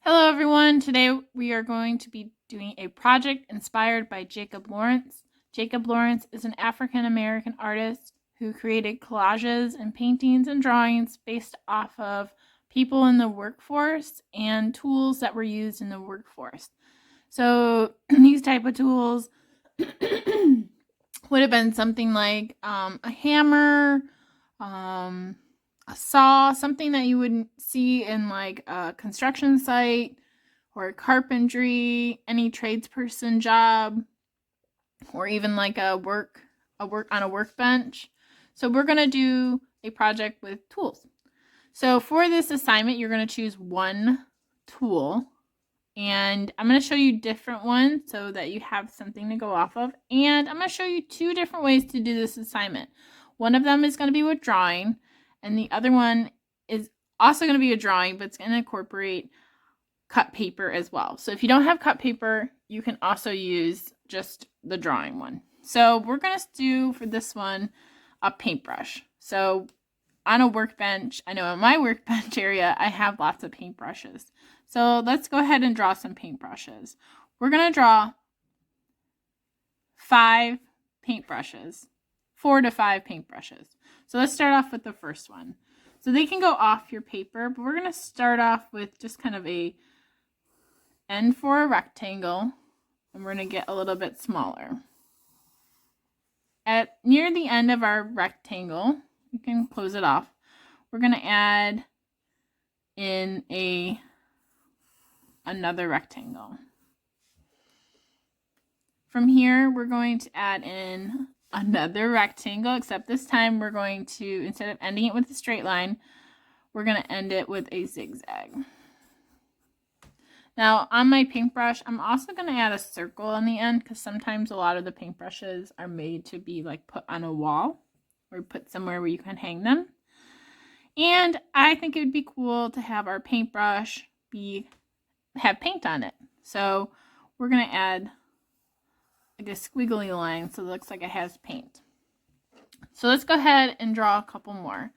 Hello everyone, today we are going to be doing a project inspired by Jacob Lawrence. Jacob Lawrence is an African American artist who created collages and paintings and drawings based off of people in the workforce and tools that were used in the workforce. So these type of tools would have been something like a hammer, a saw, something that you would see in like a construction site or carpentry, any tradesperson job, or even like a work on a workbench. So we're going to do a project with tools. So for this assignment, you're going to choose one tool, and I'm going to show you different ones so that you have something to go off of. And I'm going to show you two different ways to do this assignment. One of them is going to be with drawing, and the other one is also going to be a drawing, but it's going to incorporate cut paper as well. So if you don't have cut paper, you can also use just the drawing one. So we're going to do for this one a paintbrush. So on a workbench, I know in my workbench area, I have lots of paintbrushes. So let's go ahead and draw some paintbrushes. We're going to draw 5 paintbrushes, 4 to 5 paintbrushes. So let's start off with the first one. So they can go off your paper, but we're going to start off with just kind of a end for a rectangle, and we're going to get a little bit smaller. At near the end of our rectangle, you can close it off. We're going to add in another rectangle. From here, we're going to add in another rectangle, except this time we're going to, instead of ending it with a straight line, we're going to end it with a zigzag. Now on my paintbrush, I'm also going to add a circle on the end because sometimes a lot of the paintbrushes are made to be like put on a wall or put somewhere where you can hang them. And I think it would be cool to have our paintbrush have paint on it. So we're going to add like a squiggly line so it looks like it has paint. So let's go ahead and draw a couple more.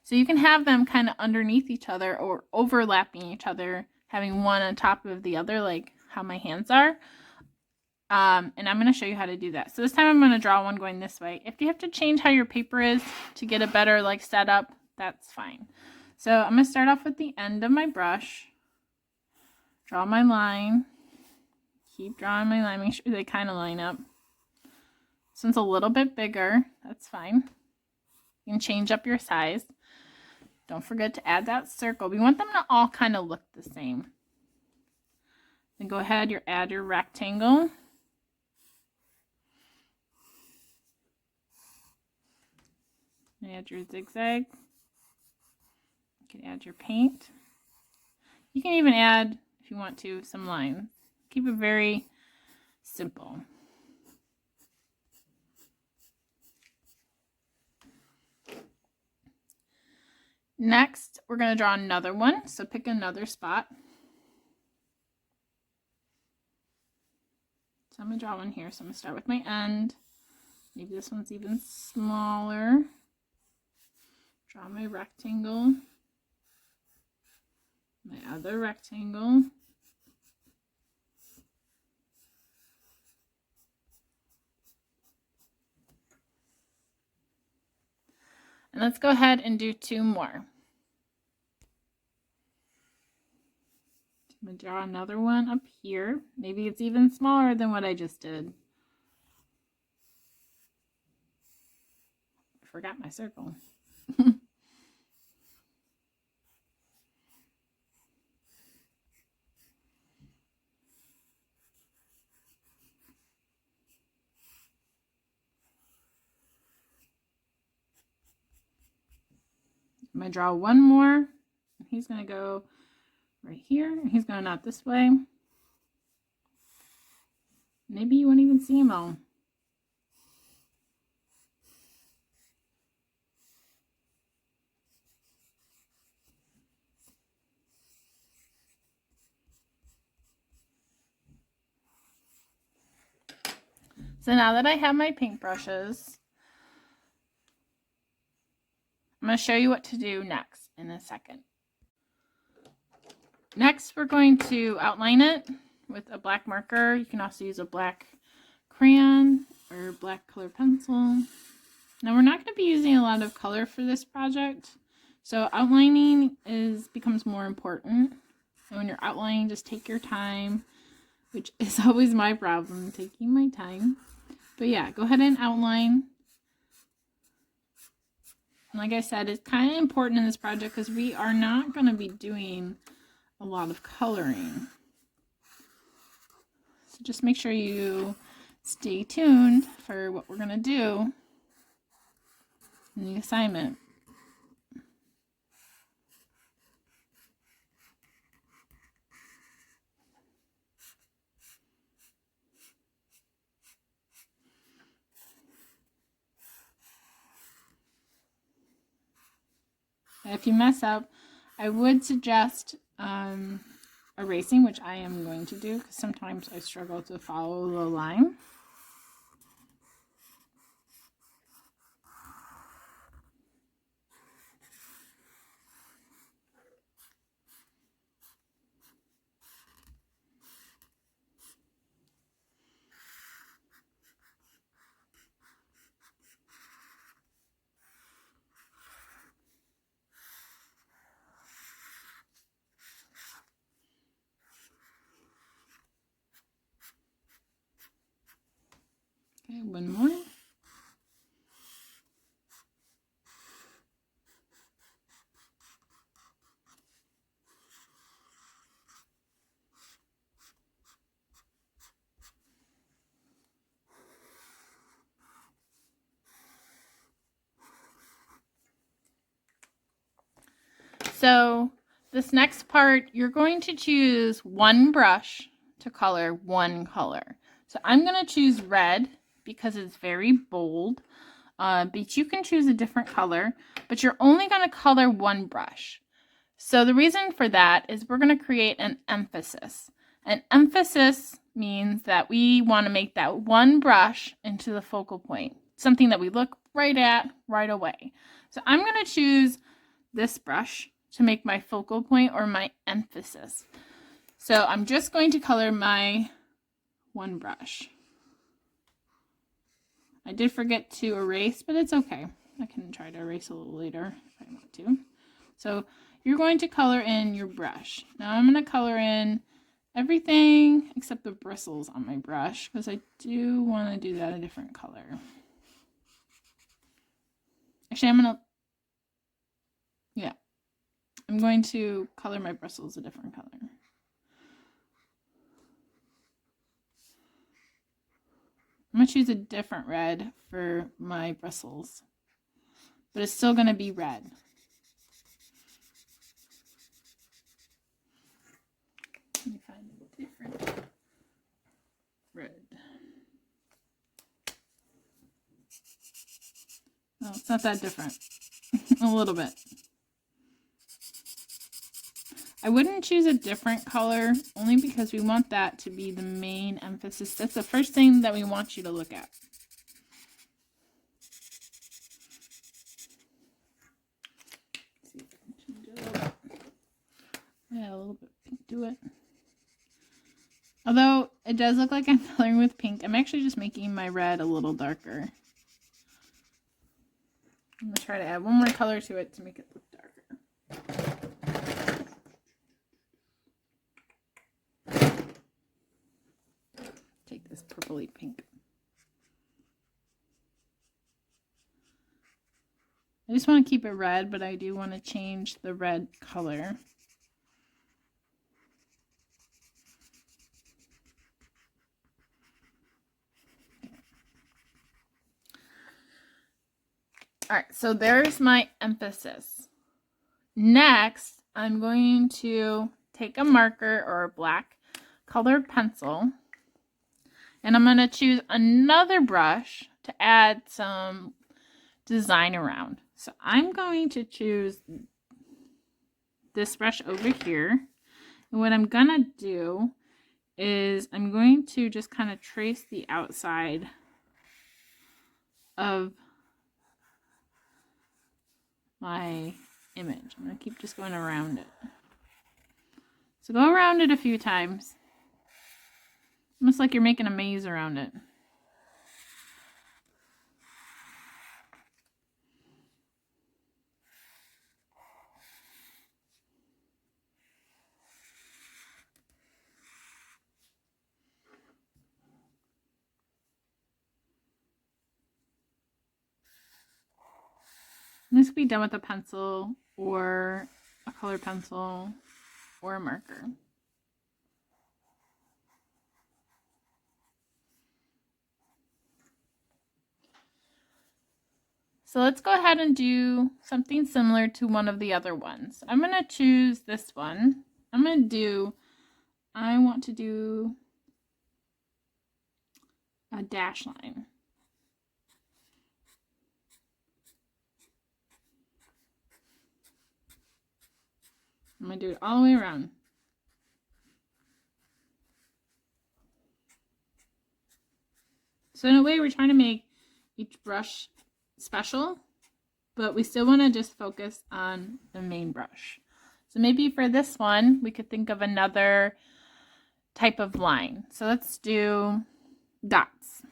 So you can have them kind of underneath each other or overlapping each other, having one on top of the other, like how my hands are. And I'm going to show you how to do that. So this time I'm going to draw one going this way. If you have to change how your paper is to get a better like setup, that's fine. So I'm going to start off with the end of my brush. Draw my line. Keep drawing my line. Make sure they kind of line up. This one's a little bit bigger. That's fine. You can change up your size. Don't forget to add that circle. We want them to all kind of look the same. Then go ahead, add your rectangle. Add your zigzag. You can add your paint. You can even add, if you want to, some lines. Keep it very simple. Next, we're going to draw another one. So pick another spot. So I'm going to draw one here. So I'm going to start with my end. Maybe this one's even smaller. Draw my rectangle. My other rectangle. And let's go ahead and do 2 more. I'm going to draw another one up here. Maybe it's even smaller than what I just did. I forgot my circle. I'm going to draw one more. He's going to go right here, and he's going out this way. Maybe you won't even see him all. So now that I have my paintbrushes, I'm going to show you what to do next in a second. next we're going to outline it with a black marker. You can also use a black crayon or black color pencil. Now we're not going to be using a lot of color for this project, so outlining becomes more important. And when you're outlining, just take your time, which is always my problem, taking my time. But yeah, go ahead and outline. And like I said, it's kind of important in this project because we are not going to be doing a lot of coloring. So just make sure you stay tuned for what we're going to do in the assignment. If you mess up, I would suggest erasing, which I am going to do because sometimes I struggle to follow the line. Okay, one more. So this next part, you're going to choose one brush to color one color. So I'm going to choose red because it's very bold, but you can choose a different color, but you're only going to color one brush. So the reason for that is we're going to create an emphasis. An emphasis means that we want to make that one brush into the focal point, something that we look right at right away. So I'm going to choose this brush to make my focal point or my emphasis. So I'm just going to color my one brush. I did forget to erase, but it's okay. I can try to erase a little later if I want to. So you're going to color in your brush. Now I'm going to color in everything except the bristles on my brush because I do want to do that a different color. Actually, I'm going to color my bristles a different color. I'm going to choose a different red for my bristles, but it's still going to be red. Let me find a different red. No, it's not that different. A little bit. I wouldn't choose a different color only because we want that to be the main emphasis. That's the first thing that we want you to look at. Let's see if I can change it a little bit. Yeah, a little bit pink to it. Although it does look like I'm coloring with pink, I'm actually just making my red a little darker. I'm going to try to add one more color to it to make it look darker. Take this purpley pink. I just want to keep it red, but I do want to change the red color. All right, so there's my emphasis. Next, I'm going to take a marker or a black colored pencil, and I'm going to choose another brush to add some design around. So I'm going to choose this brush over here. And what I'm going to do is I'm going to just kind of trace the outside of my image. I'm going to keep just going around it. So go around it a few times. Almost like you're making a maze around it. This could be done with a pencil or a colored pencil or a marker. So let's go ahead and do something similar to one of the other ones. I'm going to choose this one. I want to do a dash line. I'm going to do it all the way around. So in a way, we're trying to make each brush special, but we still want to just focus on the main brush. So maybe for this one, we could think of another type of line. So let's do dots.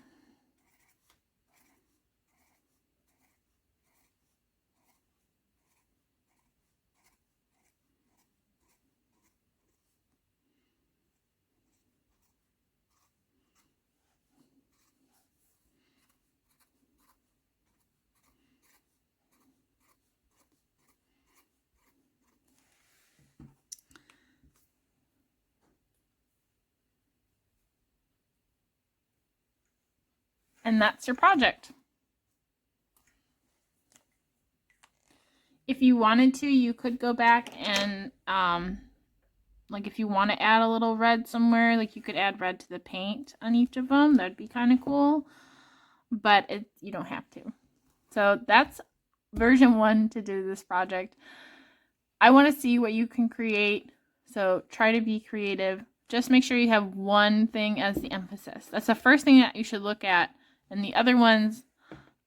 And that's your project. If you wanted to, you could go back and like if you want to add a little red somewhere, like you could add red to the paint on each of them. That'd be kind of cool, but you don't have to. So that's version 1 to do this project. I want to see what you can create, so try to be creative. Just make sure you have one thing as the emphasis. That's the first thing that you should look at, and the other ones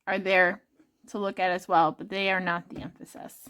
are there to look at as well, but they are not the emphasis.